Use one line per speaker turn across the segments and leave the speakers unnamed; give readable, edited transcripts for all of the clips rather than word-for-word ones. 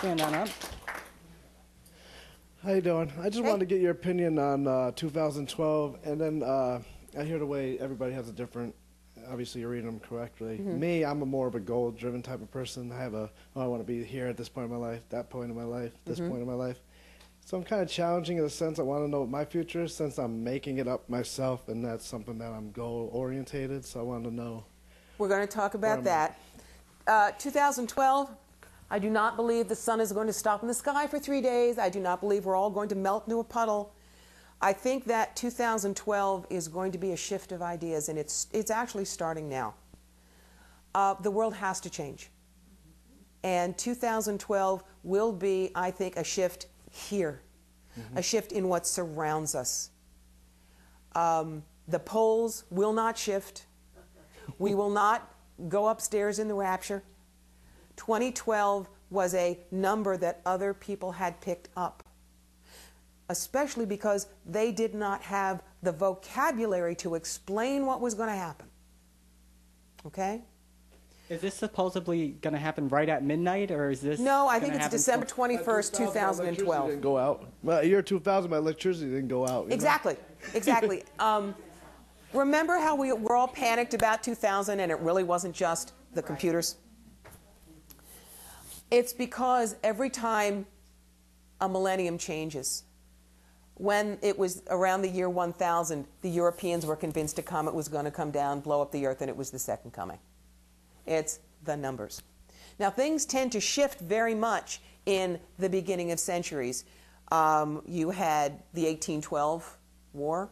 stand on up.
How you doing? I just wanted to get your opinion on 2012, and then I hear the way everybody has a different. Obviously, you're reading them correctly. Me, I'm a more of a goal-driven type of person. I have a, oh, I want to be here at this point in my life, that point in my life, this point in my life. So I'm kind of challenging in the sense I want to know what my future is, since I'm making it up myself, and that's something that I'm goal-orientated. So I want to know.
We're going to talk about that. 2012. I do not believe the sun is going to stop in the sky for 3 days. I do not believe we're all going to melt into a puddle. I think that 2012 is going to be a shift of ideas, and it's actually starting now. The world has to change. And 2012 will be, I think, a shift here, a shift in what surrounds us. The poles will not shift. We will not go upstairs in the rapture. 2012 was a number that other people had picked up, especially because they did not have the vocabulary to explain what was going to happen. Okay?
Is this supposedly going to happen right at midnight, or is this?
No, I think it's December 21st, 2012.
Didn't go out. Well, year 2000, my electricity didn't go out.
Exactly, exactly. Remember how we were all panicked about 2000, and it really wasn't just the computers? It's because every time a millennium changes, when it was around the year 1000, the Europeans were convinced a comet was going to come down, blow up the Earth, and it was the second coming. It's the numbers. Now, things tend to shift very much in the beginning of centuries. You had the 1812 war.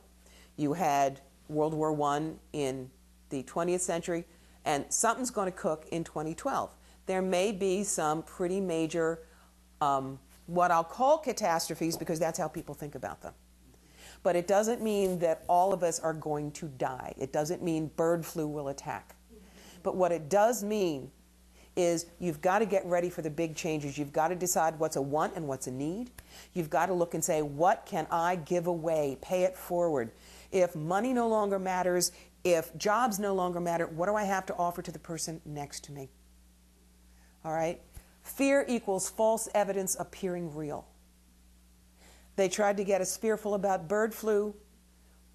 You had World War I in the 20th century. And something's going to cook in 2012. There may be some pretty major, what I'll call catastrophes, because that's how people think about them. But it doesn't mean that all of us are going to die. It doesn't mean bird flu will attack. But what it does mean is you've got to get ready for the big changes. You've got to decide what's a want and what's a need. You've got to look and say, what can I give away, pay it forward? If money no longer matters, if jobs no longer matter, what do I have to offer to the person next to me? All right? Fear equals false evidence appearing real. They tried to get us fearful about bird flu.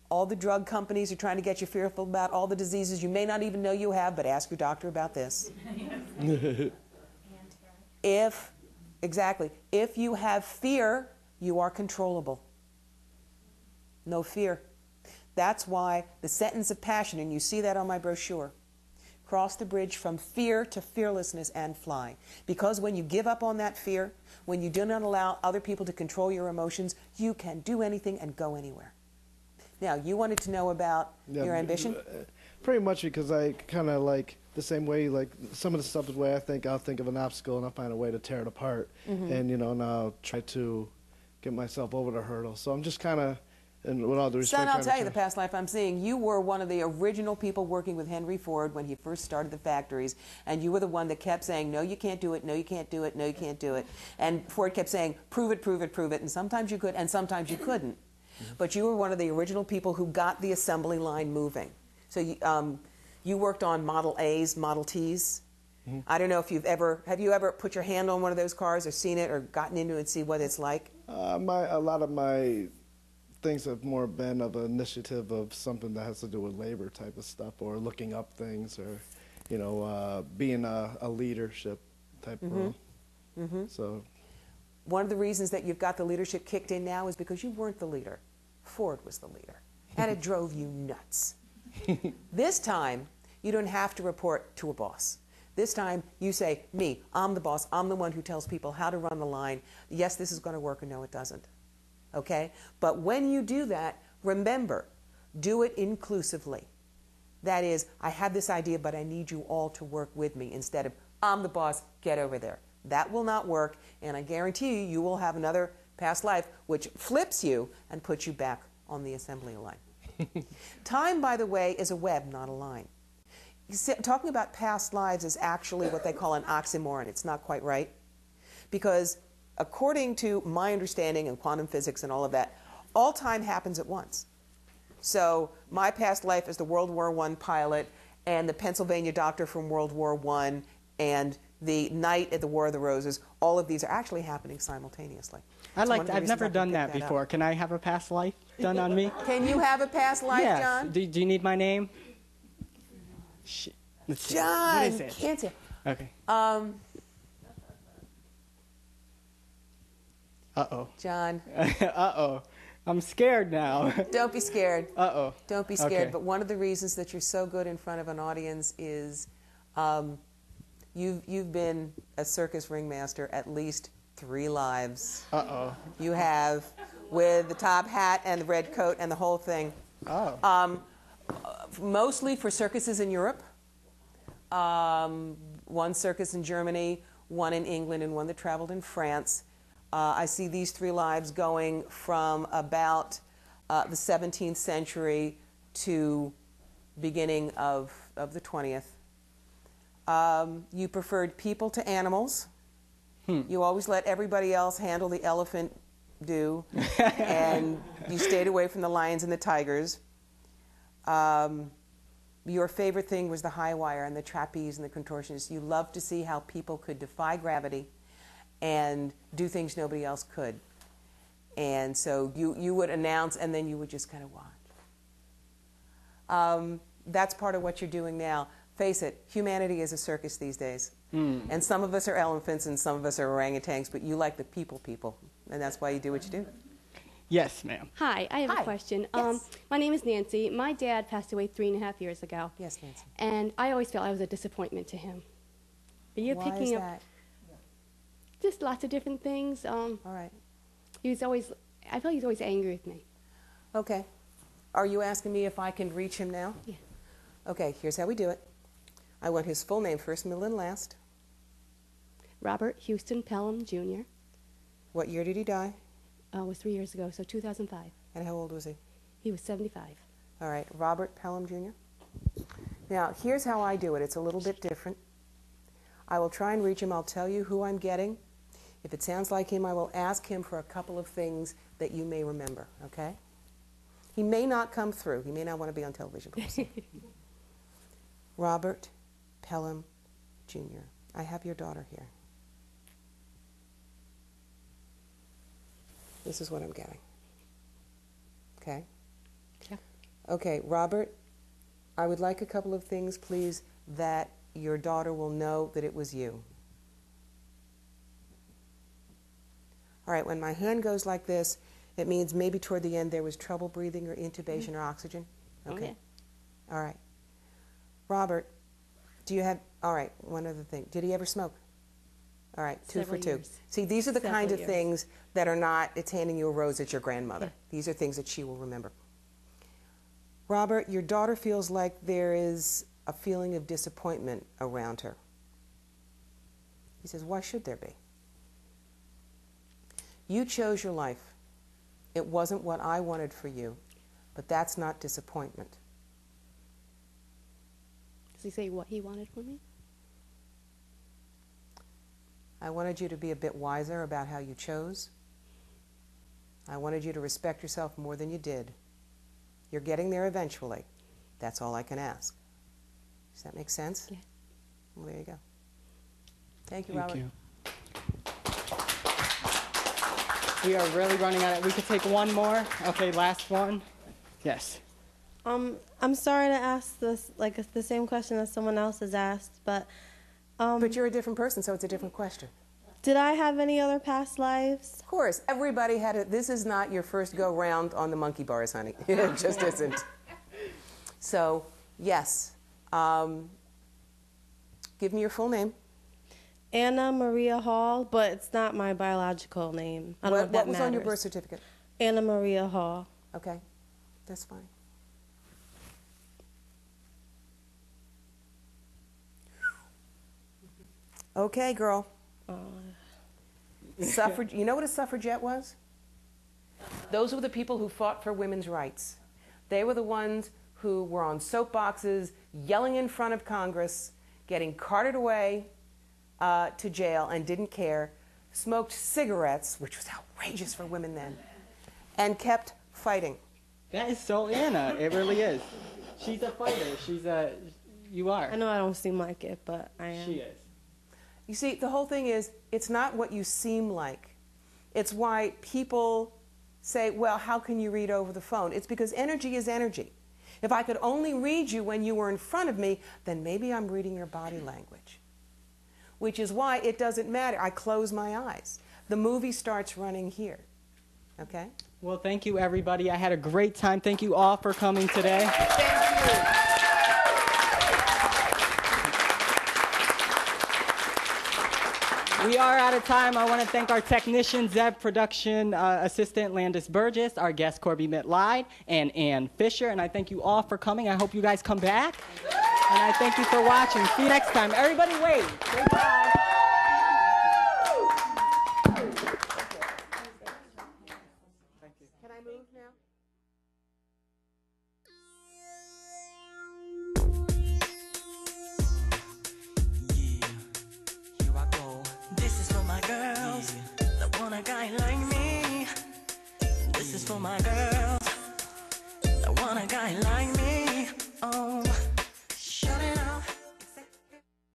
All the drug companies are trying to get you fearful about all the diseases you may not even know you have, but ask your doctor about this. If you have fear, you are controllable. No fear. That's why the sentence of passion, and you see that on my brochure, cross the bridge from fear to fearlessness and fly. Because when you give up on that fear, when you do not allow other people to control your emotions, you can do anything and go anywhere. Now, you wanted to know about your ambition?
Pretty much because I kind of like the same way, like some of the stuff is the way I think. I'll think of an obstacle and I'll find a way to tear it apart. And, you know, and I'll try to get myself over the hurdle. So I'm just kind of, and with all due respect,
Son, I'll tell you the past life I'm seeing. You were one of the original people working with Henry Ford when he first started the factories, and you were the one that kept saying, no, you can't do it, no, you can't do it, no, you can't do it. And Ford kept saying, prove it, prove it, prove it, and sometimes you could, and sometimes you couldn't. But you were one of the original people who got the assembly line moving. So you worked on Model A's, Model T's. I don't know if have you ever put your hand on one of those cars or seen it or gotten into it and see what it's like? A
lot of my things have more been of an initiative of something that has to do with labor type of stuff, or looking up things, or, you know, being a leadership type role. So
one of the reasons that you've got the leadership kicked in now is because you weren't the leader. Ford was the leader, and it drove you nuts. This time, you don't have to report to a boss. This time, you say, me, I'm the boss. I'm the one who tells people how to run the line. Yes, this is going to work, or no, it doesn't. Okay? But when you do that, remember, do it inclusively. That is, I have this idea, but I need you all to work with me, instead of, I'm the boss, get over there. That will not work, and I guarantee you, you will have another past life which flips you and puts you back on the assembly line. Time, by the way, is a web, not a line. Talking about past lives is actually what they call an oxymoron. It's not quite right, because according to my understanding in quantum physics and all of that, all time happens at once. So my past life is the World War I pilot and the Pennsylvania doctor from World War I and the night at the War of the Roses, all of these are actually happening simultaneously.
I've never done that before. Can I have a past life done on me?
Can you have a past life,
yes.
John?
Do you need my name? Let's see.
John
What is it?
Cancio.
Okay. Uh-oh.
John.
Uh-oh. I'm scared now.
Don't be scared.
Uh-oh.
Don't be scared.
Okay.
But one of the reasons that you're so good in front of an audience is you've been a circus ringmaster at least 3 lives.
Uh-oh.
You have, with the top hat and the red coat and the whole thing.
Oh.
Mostly for circuses in Europe. One circus in Germany, one in England, and one that traveled in France. I see these 3 lives going from about the 17th century to beginning of the 20th. You preferred people to animals. You always let everybody else handle the elephant do, and you stayed away from the lions and the tigers. Your favorite thing was the high wire and the trapeze and the contortionists. You loved to see how people could defy gravity and do things nobody else could. And so you would announce, and then you would just kind of watch. That's part of what you're doing now. Face it, humanity is a circus these days. And some of us are elephants and some of us are orangutans, but you like the people, and that's why you do what you do.
Yes, ma'am.
Hi, I have
Hi.
a question.
Yes.
My name is Nancy. My dad passed away 3.5 years ago.
Yes, Nancy.
And I always felt I was a disappointment to him. But you're
Why
picking
is
up
that?
just lots of different things.
All right.
He was always, I feel he's always angry with me.
Okay. Are you asking me if I can reach him now?
Yeah.
Okay, here's how we do it. I want his full name, first, middle, and last.
Robert Houston Pelham, Jr.
What year did he die?
Was 3 years ago, so 2005.
And how old was he?
He was 75.
All right, Robert Pelham Jr. Now, here's how I do it. It's a little bit different. I will try and reach him. I'll tell you who I'm getting. If it sounds like him, I will ask him for a couple of things that you may remember, okay? He may not come through. He may not want to be on television. Robert Pelham Jr. I have your daughter here. This is what I'm getting. Okay?
Yeah.
Okay, Robert, I would like a couple of things, please, that your daughter will know that it was you. All right, when my hand goes like this, it means maybe toward the end there was trouble breathing or intubation or oxygen. Okay.
Yeah.
All right. Robert, do you have, all right, one other thing. Did he ever smoke? All right, 2 for 2.
Years.
See, these are the
Several
kind of
years.
things that are not, it's handing you a rose at your grandmother.
Yeah.
These are things that she will remember. Robert, your daughter feels like there is a feeling of disappointment around her. He says, why should there be? You chose your life. It wasn't what I wanted for you, but that's not disappointment.
Does he say what he wanted from me?
I wanted you to be a bit wiser about how you chose. I wanted you to respect yourself more than you did. You're getting there eventually. That's all I can ask. Does that make sense?
Yeah.
Well, there you go. Thank you,
Thank
Robert.
you. We are really running out of, we could take one more. Okay, last one. Yes.
I'm sorry to ask this, like the same question that someone else has asked, but
But you're a different person, so it's a different question.
did I have any other past lives?
Of course, everybody had it. This is not your first go round on the monkey bars, honey. It just isn't. So, yes. Give me your full name.
Anna Maria Hall, but it's not my biological name. I don't know if that
What was on your
matters.
birth certificate?
Anna Maria Hall.
Okay, that's fine. Okay, girl. You know what a suffragette was? Those were the people who fought for women's rights. They were the ones who were on soapboxes, yelling in front of Congress, getting carted away to jail and didn't care, smoked cigarettes, which was outrageous for women then, and kept fighting.
That is so Anna. It really is. She's a fighter. You are.
I know I don't seem like it, but I am.
She is.
You see, the whole thing is, it's not what you seem like. It's why people say, well, how can you read over the phone? It's because energy is energy. If I could only read you when you were in front of me, then maybe I'm reading your body language. Which is why it doesn't matter. I close my eyes. The movie starts running here. Okay?
Well, thank you, everybody. I had a great time. Thank you all for coming today.
Thank you.
We are out of time. I want to thank our technician, Zeb, production assistant Landis Burgess, our guest Corbie Mitleid, and Ann Fisher. And I thank you all for coming. I hope you guys come back. And I thank you for watching. See you next time. Everybody wave. Say bye.
Can I move now?
Here I go. This is for my girls that want a guy like me. This is for my girls.